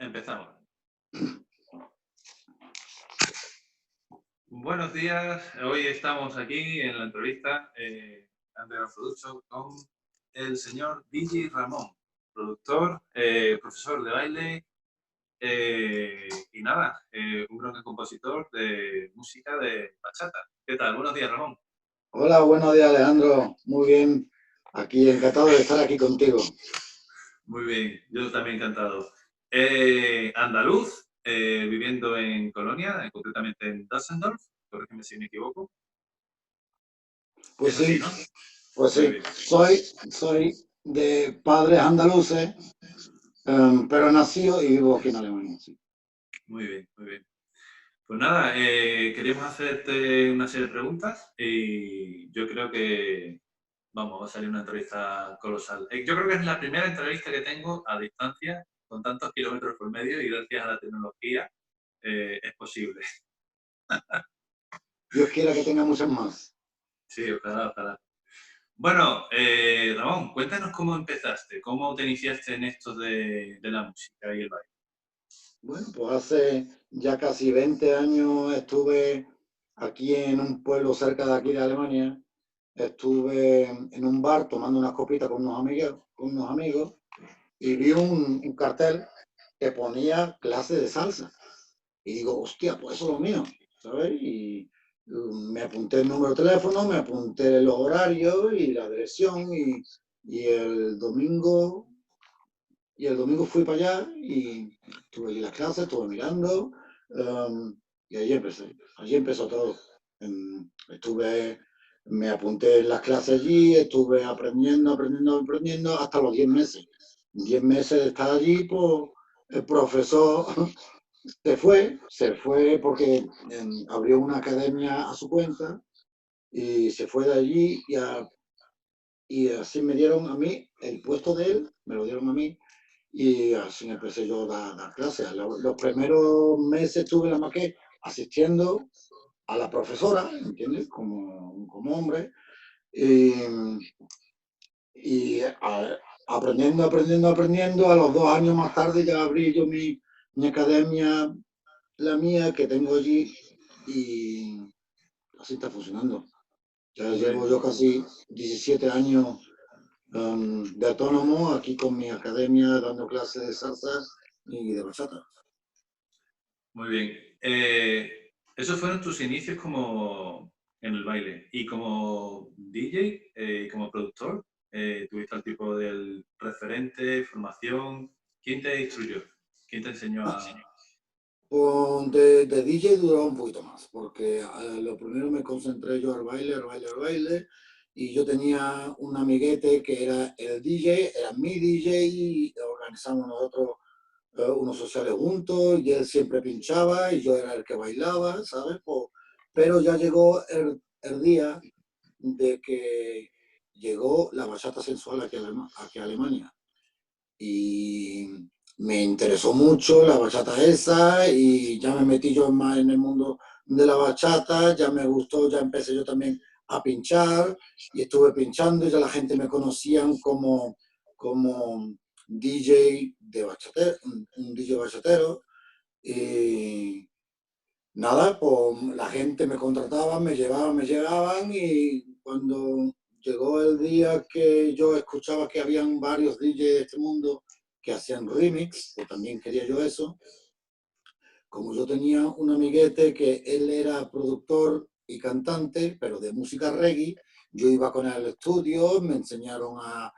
Empezamos. Buenos días, hoy estamos aquí en la entrevista Andrea Production con el señor DJ Ramón, productor, profesor de baile y nada, un gran compositor de música de bachata. ¿Qué tal? Buenos días, Ramón. Hola, buenos días, Alejandro. Muy bien, aquí encantado de estar aquí contigo. Muy bien, yo también encantado. Andaluz, viviendo en Colonia, concretamente en Düsseldorf, corrígeme si me equivoco. Pues Es así, sí, ¿no? pues Muy sí. bien. Soy de padres andaluces, pero nacido y vivo aquí en Alemania. Sí. Muy bien, muy bien. Pues nada, queríamos hacerte una serie de preguntas y yo creo que, vamos, va a salir una entrevista colosal. Yo creo que es la primera entrevista que tengo a distancia, con tantos kilómetros por medio y gracias a la tecnología es posible. Dios quiera que tenga muchas más. Sí, ojalá, ojalá. Bueno, Ramón, cuéntanos cómo empezaste, cómo te iniciaste en esto de la música y el baile. Bueno, pues hace ya casi 20 años estuve aquí en un pueblo cerca de aquí de Alemania. Estuve en un bar tomando unas copitas con unos amigos y vi un cartel que ponía clase de salsa. Y digo, hostia, pues eso es lo mío, ¿sabes? Y me apunté el número de teléfono, me apunté los horarios y la dirección y el domingo, y el domingo fui para allá y tuve allí las clases, estuve mirando y allí empezó todo. Estuve, me apunté en las clases allí, estuve aprendiendo hasta los 10 meses. 10 meses de estar allí, pues el profesor se fue porque abrió una academia a su cuenta y se fue de allí y así me dieron a mí el puesto de él, me lo dieron a mí y así empecé yo a dar clases. Los primeros meses estuve nada más que asistiendo a la profesora, ¿entiendes? Como hombre y aprendiendo. A los 2 años más tarde ya abrí yo mi academia, la mía que tengo allí y así está funcionando. Ya Muy llevo bien, yo casi 17 años de autónomo aquí con mi academia dando clases de salsa y de bachata. muy bien. Esos fueron tus inicios como en el baile y como DJ, como productor. ¿Tuviste al tipo del referente, formación? ¿Quién te instruyó? ¿Quién te enseñó Ah, a...? de DJ duró un poquito más, porque lo primero me concentré yo al baile, y yo tenía un amiguete que era el DJ, era mi DJ, y organizamos nosotros unos sociales juntos, y él siempre pinchaba, y yo era el que bailaba, ¿sabes? Pero ya llegó el día de que llegó la bachata sensual aquí a Alemania. Y me interesó mucho la bachata esa y ya me metí yo más en el mundo de la bachata, ya me gustó, ya empecé yo también a pinchar y estuve pinchando y ya la gente me conocían como DJ de bachatero, un DJ bachatero. Y nada, pues la gente me contrataba, me llegaban y cuando llegó el día que yo escuchaba que habían varios DJs de este mundo que hacían remix, pues también quería yo eso. Como yo tenía un amiguete que él era productor y cantante, pero de música reggae, yo iba con él al estudio, me enseñaron a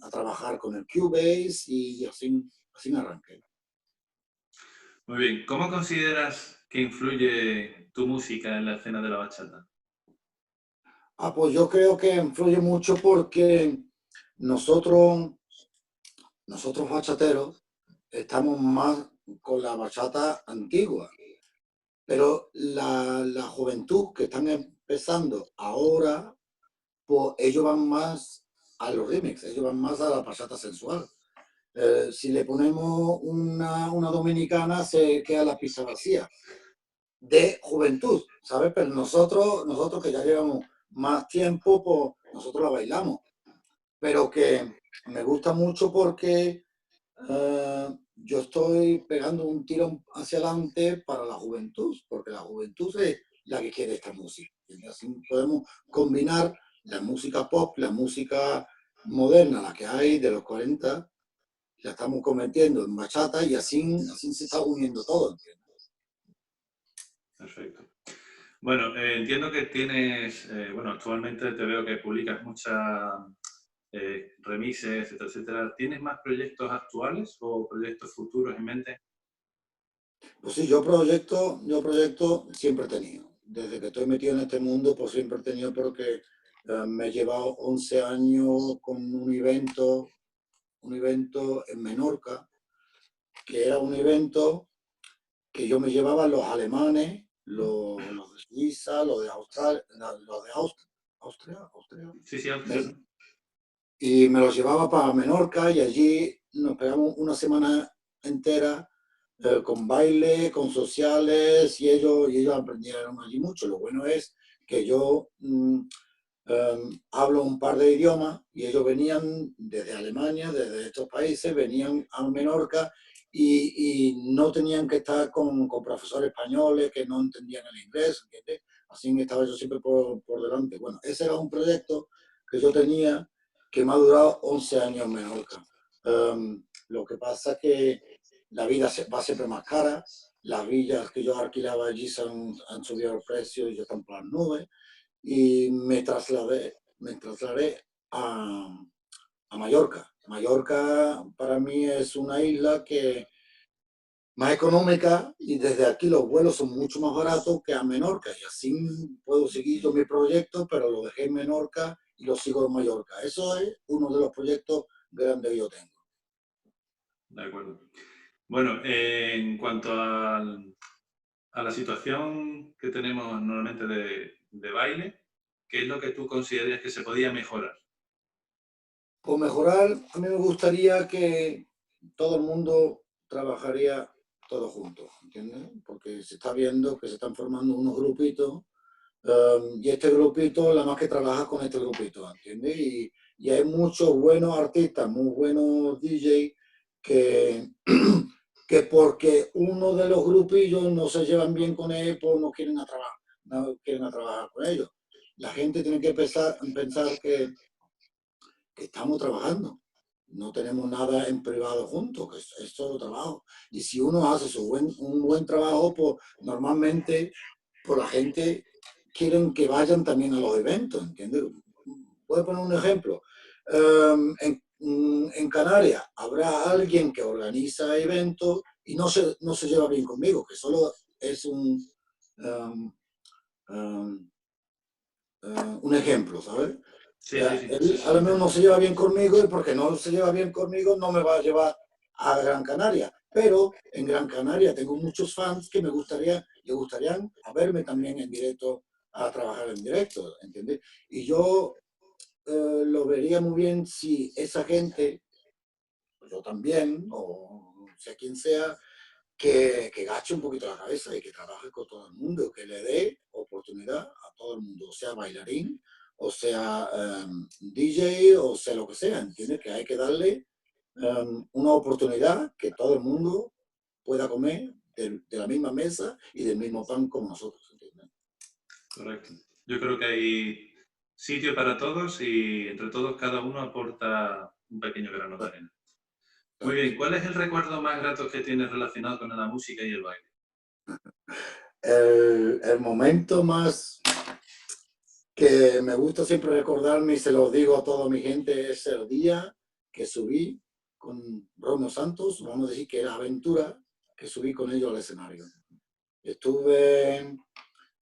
trabajar con el Cubase y así arranqué. Muy bien. ¿Cómo consideras que influye tu música en la escena de la bachata? Pues yo creo que influye mucho porque nosotros, nosotros bachateros estamos más con la bachata antigua, pero la juventud que están empezando ahora, pues ellos van más a los remix, ellos van más a la bachata sensual. Si le ponemos una dominicana, se queda la pista vacía de juventud, ¿sabes? Pero nosotros que ya llevamos más tiempo, pues nosotros la bailamos, pero que me gusta mucho porque yo estoy pegando un tiro hacia adelante para la juventud, porque la juventud es la que quiere esta música. Y así podemos combinar la música pop, la música moderna, la que hay de los 40, la estamos convirtiendo en bachata y así se está uniendo todo. ¿Entiendes? Perfecto. Bueno, entiendo que tienes, bueno, actualmente te veo que publicas muchas remixes, etcétera, etcétera. ¿Tienes más proyectos actuales o proyectos futuros en mente? Pues sí, yo proyecto siempre he tenido. Desde que estoy metido en este mundo, pues siempre he tenido, porque me he llevado 11 años con un evento en Menorca, que era un evento que yo me llevaba los alemanes, los de Suiza, los de Australia, los de Austria, Sí, sí, Austria, me- ¿no? y me los llevaba para Menorca y allí nos pegamos una semana entera con baile, con sociales y ellos aprendieron allí mucho. Lo bueno es que yo hablo un par de idiomas y ellos venían desde Alemania, desde estos países, venían a Menorca y no tenían que estar con profesores españoles que no entendían el inglés, ¿entiendes? Así estaba yo siempre por delante. Bueno, ese era un proyecto que yo tenía que me ha durado 11 años en Menorca. Lo que pasa es que la vida va siempre más cara, las villas que yo alquilaba allí han subido el precio y ya están por las nubes y me trasladé a Mallorca. Mallorca para mí es una isla que más económica y desde aquí los vuelos son mucho más baratos que a Menorca y así puedo seguir yo mi proyecto, pero lo dejé en Menorca y lo sigo en Mallorca. Eso es uno de los proyectos grandes que yo tengo. De acuerdo. Bueno, en cuanto a la situación que tenemos normalmente de baile, ¿qué es lo que tú consideras que se podía mejorar? Por mejorar, a mí me gustaría que todo el mundo trabajaría todos juntos, ¿entiendes? Porque se está viendo que se están formando unos grupitos y este grupito, la más que trabaja con este grupito, ¿entiendes? Y hay muchos buenos artistas, muy buenos DJ que, que porque uno de los grupillos no se llevan bien con él, pues no quieren a trabajar con ellos. La gente tiene que pensar que estamos trabajando. No tenemos nada en privado juntos, que es solo trabajo. Y si uno hace un buen trabajo, pues normalmente pues la gente quieren que vayan también a los eventos, ¿entiendes? Voy a poner un ejemplo. En Canarias habrá alguien que organiza eventos y no se lleva bien conmigo, que solo es um, um, un ejemplo, ¿sabes? Sí, sí, sí. Él a lo mejor no se lleva bien conmigo y porque no se lleva bien conmigo no me va a llevar a Gran Canaria. Pero en Gran Canaria tengo muchos fans que le gustarían a verme también en directo, a trabajar en directo, ¿entiendes? Y yo lo vería muy bien si esa gente, pues yo también, o sea quien sea, que gache un poquito la cabeza y que trabaje con todo el mundo, que le dé oportunidad a todo el mundo, o sea bailarín, o sea DJ, o sea lo que sea, ¿entiendes? Que hay que darle una oportunidad que todo el mundo pueda comer de la misma mesa y del mismo pan como nosotros, ¿entiendes? Correcto. Yo creo que hay sitio para todos y entre todos cada uno aporta un pequeño grano de arena. Muy bien, ¿cuál es el recuerdo más grato que tienes relacionado con la música y el baile? El momento más que me gusta siempre recordarme y se lo digo a toda mi gente es el día que subí con Romeo Santos, vamos a decir que era aventura, que subí con ellos al escenario. Estuve,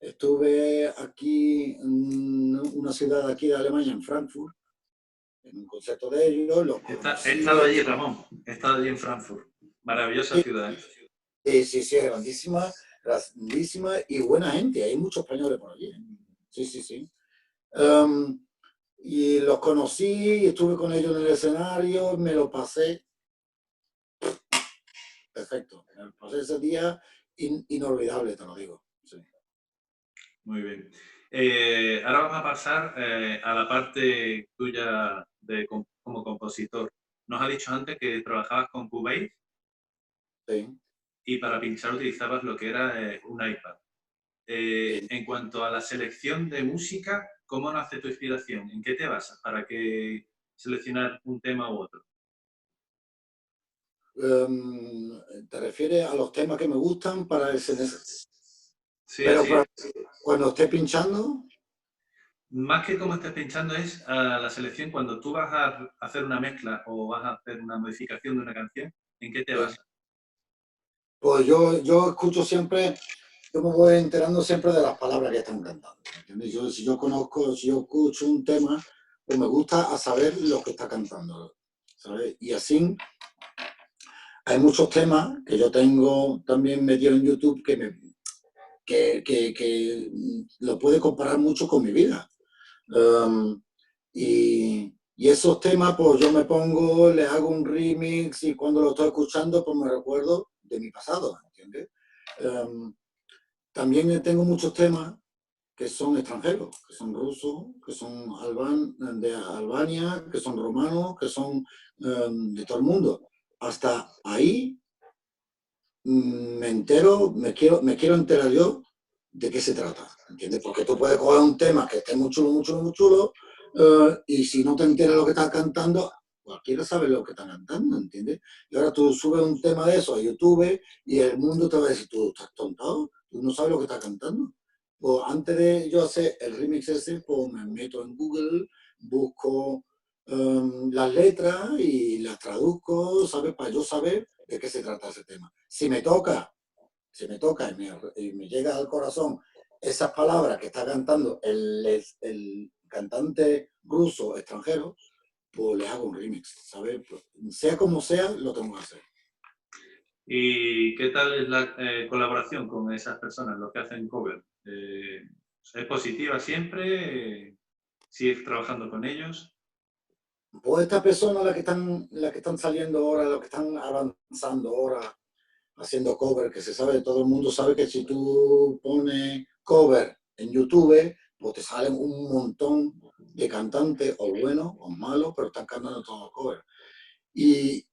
estuve aquí en una ciudad de aquí de Alemania, en Frankfurt, en un concierto de ellos, los He conocí. estado allí, Ramón. He estado allí en Frankfurt. Maravillosa Sí, ciudad, ¿eh? sí, sí, es grandísima y buena gente, hay muchos españoles por allí. Sí, sí, sí. Um, y los conocí, estuve con ellos en el escenario, me lo pasé perfecto. Me lo pasé ese día inolvidable, te lo digo. Sí. Muy bien. Ahora vamos a pasar a la parte tuya como compositor. Nos has dicho antes que trabajabas con Cubase. Sí, y para pinchar utilizabas lo que era un iPad. sí. En cuanto a la selección de música, ¿cómo nace tu inspiración? ¿En qué te basas para que seleccionar un tema u otro? ¿Te refieres a los temas que me gustan para ese? Sí, Pero así es. cuando esté pinchando, Más que cómo estés pinchando es la selección cuando tú vas a hacer una mezcla o vas a hacer una modificación de una canción, ¿en qué te sí. basas? Pues yo escucho siempre, yo me voy enterando siempre de las palabras que están cantando, ¿entiendes? Si yo conozco, si yo escucho un tema, pues me gusta a saber lo que está cantando, ¿sabes? Y así hay muchos temas que yo tengo también metido en YouTube que lo puede comparar mucho con mi vida. Um, y esos temas, pues yo me pongo, le hago un remix y cuando lo estoy escuchando, pues me recuerdo de mi pasado, ¿entiendes? Um, También tengo muchos temas que son extranjeros, que son rusos, que son de Albania, que son romanos, que son de todo el mundo. Hasta ahí me entero, me quiero enterar yo de qué se trata, ¿entiendes? Porque tú puedes coger un tema que esté muy chulo, muy chulo, muy chulo, y si no te enteras lo que estás cantando, cualquiera sabe lo que está cantando, ¿entiendes? Y ahora tú subes un tema de eso a YouTube y el mundo te va a decir, tú estás tontado, tú no sabes lo que estás cantando. Pues antes de yo hacer el remix ese, pues me meto en Google, busco las letras y las traduzco, ¿sabes? Para yo saber de qué se trata ese tema. Si me toca y me llega al corazón esas palabras que está cantando el cantante ruso extranjero, pues le hago un remix, ¿sabes? Pues, sea como sea, lo tengo que hacer. ¿Y qué tal es la colaboración con esas personas, los que hacen cover? ¿Es positiva siempre? ¿Sigues trabajando con ellos? Pues estas personas, las que están saliendo ahora, las que están avanzando ahora, haciendo cover, que se sabe, todo el mundo sabe que si tú pones cover en YouTube, pues te salen un montón de cantantes, o buenos o malos, pero están cantando todos cover. Y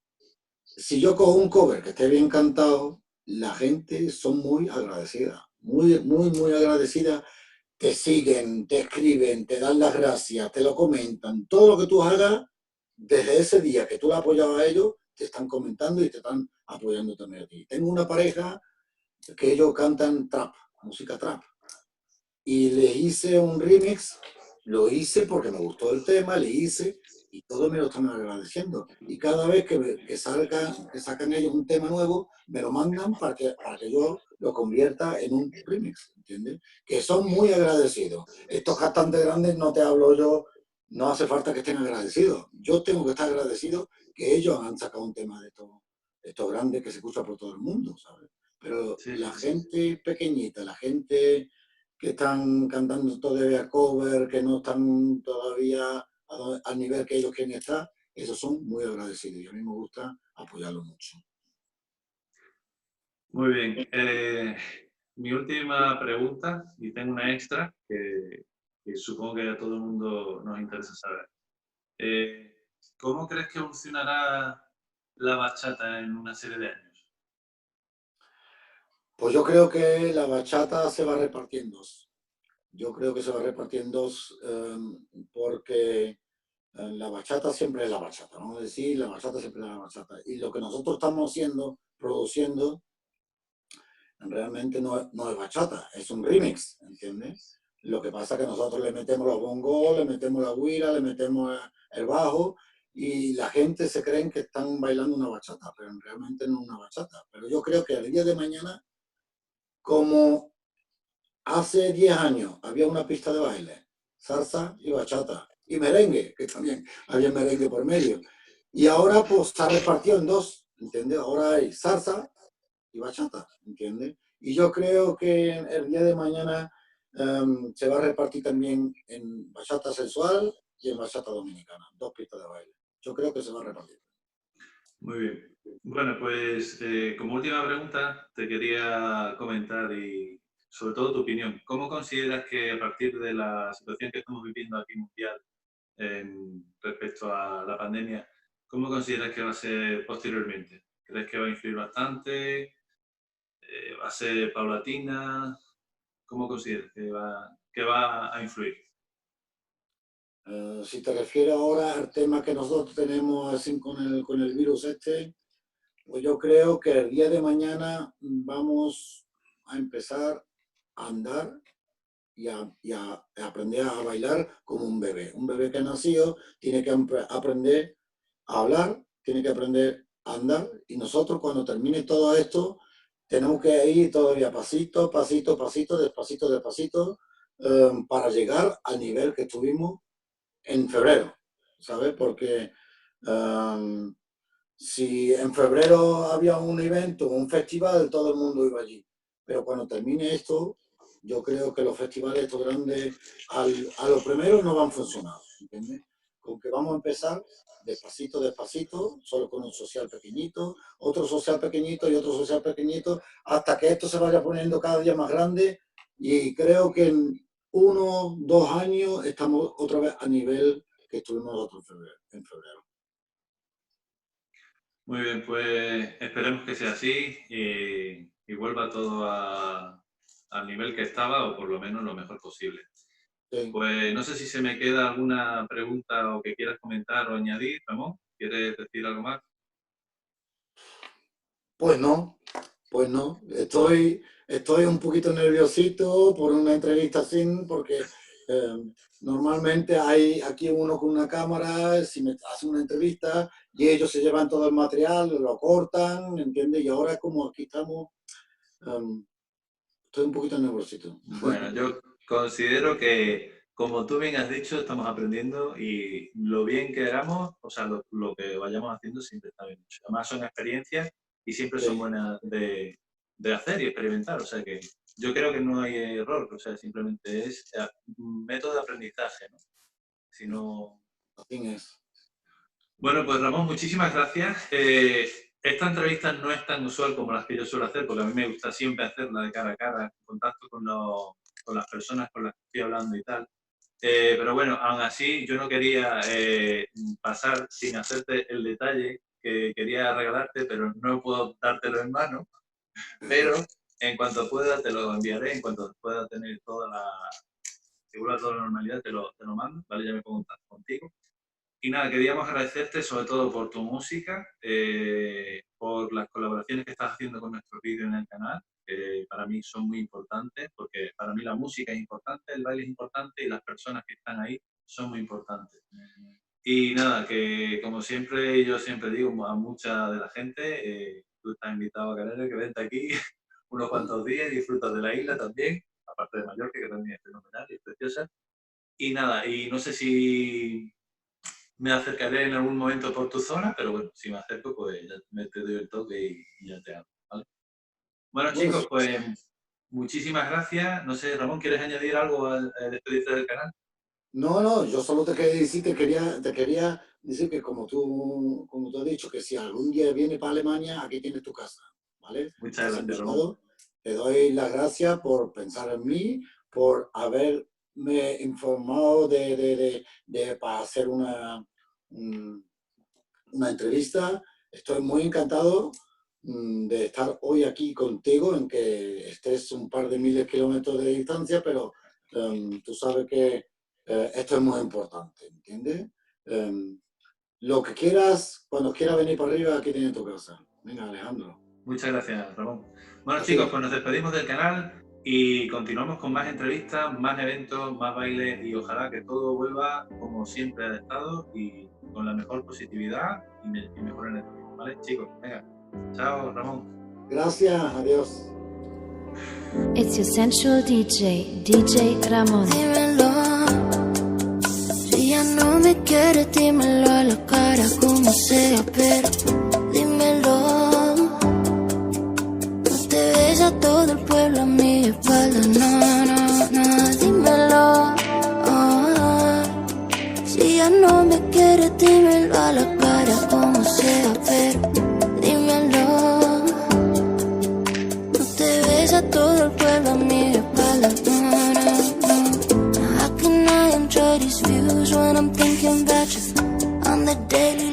si yo cojo un cover que esté bien cantado, la gente son muy agradecidas, muy, muy, muy agradecidas. Te siguen, te escriben, te dan las gracias, te lo comentan. Todo lo que tú hagas, desde ese día que tú le has apoyado a ellos, te están comentando y te están apoyando también a ti. Tengo una pareja que ellos cantan trap, música trap. Y le hice un remix, lo hice porque me gustó el tema, le hice y todos me lo están agradeciendo. Y cada vez que sacan ellos un tema nuevo, me lo mandan para que yo lo convierta en un remix, ¿entiendes? Que son muy agradecidos. Estos cantantes grandes no te hablo yo, no hace falta que estén agradecidos. Yo tengo que estar agradecido que ellos han sacado un tema de estos grandes que se escucha por todo el mundo, ¿sabes? Pero Sí, la sí. gente pequeñita, la gente que están cantando todavía cover, que no están todavía al nivel que ellos quieren estar, esos son muy agradecidos y a mí me gusta apoyarlos mucho. Muy bien. Mi última pregunta, y tengo una extra que supongo que a todo el mundo nos interesa saber. Eh, ¿Cómo crees que evolucionará la bachata en una serie de años? Pues yo creo que la bachata se va a repartir en dos. Yo creo que se va a repartir en dos porque la bachata siempre es la bachata, vamos a decir, la bachata siempre es la bachata. Y lo que nosotros estamos haciendo, produciendo, realmente no es bachata, es un remix, ¿entiendes? Lo que pasa es que nosotros le metemos los bongos, le metemos la guira, le metemos el bajo y la gente se creen que están bailando una bachata, pero realmente no es una bachata. Pero yo creo que el día de mañana, como hace 10 años había una pista de baile, salsa y bachata, y merengue, que también había merengue por medio, y ahora pues está repartido en dos, ¿entiendes? Ahora hay salsa y bachata, ¿entiendes? Y yo creo que el día de mañana se va a repartir también en bachata sensual y en bachata dominicana, dos pistas de baile. Yo creo que se va a repartir. Muy bien. Bueno, pues como última pregunta te quería comentar y sobre todo tu opinión. ¿Cómo consideras que a partir de la situación que estamos viviendo aquí mundial respecto a la pandemia, cómo consideras que va a ser posteriormente? ¿Crees que va a influir bastante? ¿Va a ser paulatina? ¿Cómo consideras que va a influir? Si te refieres ahora al tema que nosotros tenemos así con el virus este, pues yo creo que el día de mañana vamos a empezar a andar y a aprender a bailar como un bebé. Un bebé que ha nacido tiene que aprender a hablar, tiene que aprender a andar y nosotros cuando termine todo esto tenemos que ir todavía pasito, pasito, pasito, despacito, despacito, para llegar al nivel que estuvimos en febrero, ¿sabes? Porque si en febrero había un evento, un festival, todo el mundo iba allí. Pero cuando termine esto, yo creo que los festivales estos grandes, a lo primero no van a funcionar, ¿entiendes? Con que vamos a empezar despacito, despacito, solo con un social pequeñito, otro social pequeñito y otro social pequeñito, hasta que esto se vaya poniendo cada día más grande y creo que en 1, 2 años estamos otra vez a nivel que estuvimos nosotros en febrero. Muy bien, pues esperemos que sea así y vuelva todo al nivel que estaba o por lo menos lo mejor posible. Sí. Pues no sé si se me queda alguna pregunta o que quieras comentar o añadir, Ramón. ¿Quieres decir algo más? Pues no, pues no. Estoy un poquito nerviosito por una entrevista así, porque normalmente hay aquí uno con una cámara, si me hace una entrevista y ellos se llevan todo el material, lo cortan, ¿entiendes? Y ahora como aquí estamos, estoy un poquito nerviosito. Bueno, yo considero que, como tú bien has dicho, estamos aprendiendo y lo bien que hagamos, o sea, lo que vayamos haciendo siempre está bien hecho. Además son experiencias y siempre son Sí, buenas de hacer y experimentar. O sea que yo creo que no hay error, o sea, simplemente es un método de aprendizaje, ¿no? Si no... así es. Bueno, pues Ramón, muchísimas gracias. Esta entrevista no es tan usual como las que yo suelo hacer, porque a mí me gusta siempre hacerla de cara a cara, en contacto con las personas con las que estoy hablando y tal. Pero bueno, aún así yo no quería pasar sin hacerte el detalle que quería regalarte, pero no puedo dártelo en mano. Pero en cuanto pueda te lo enviaré, en cuanto pueda tener que vuelva toda la normalidad te lo mando, ¿vale? Ya me pongo en contacto contigo. Y nada, queríamos agradecerte sobre todo por tu música, por las colaboraciones que estás haciendo con nuestros vídeos en el canal, que para mí son muy importantes, porque para mí la música es importante, el baile es importante y las personas que están ahí son muy importantes. Y nada, que como siempre, yo siempre digo a mucha de la gente, tú estás invitado a Canarias, que vente aquí unos cuantos días y disfrutas de la isla también, aparte de Mallorca, que también es fenomenal y es preciosa. Y nada, y no sé si me acercaré en algún momento por tu zona, pero bueno, si me acerco, pues ya te doy el toque y ya te hablo, ¿vale? Bueno, Bueno, sí. chicos, pues muchísimas gracias. No sé, Ramón, ¿quieres añadir algo al despedirte del canal? No, no, yo solo te quería decir, te quería decir que como tú has dicho, que si algún día vienes para Alemania, aquí tienes tu casa, ¿vale? Muchas Estás gracias, Ramón. invitado. Te doy las gracias por pensar en mí, por haberme informado para hacer una entrevista. Estoy muy encantado de estar hoy aquí contigo, en que estés un par de miles de kilómetros de distancia, pero tú sabes que esto es muy importante, ¿entiendes? Lo que quieras, cuando quieras venir para arriba, aquí tienes tu casa. Venga, Alejandro. Muchas gracias, Ramón. Bueno, chicos, Así, pues nos despedimos del canal y continuamos con más entrevistas, más eventos, más baile y ojalá que todo vuelva como siempre ha estado y con la mejor positividad y mejor energía, ¿vale? Chicos, venga. Chao, Ramón. gracias, adiós. It's your sensual DJ, DJ Ramón. Dímelo, si ya no me quieres, dímelo a la cara como sea, pero dímelo. No te ves a todo el pueblo a mi espalda, no, no, no, dímelo. Si ya no me quieres, dímelo a la cara como sea, pero dímelo. No te ves a todo el pueblo a mi espalda, no, no, no. How can I enjoy these views when I'm thinking about you on the daily?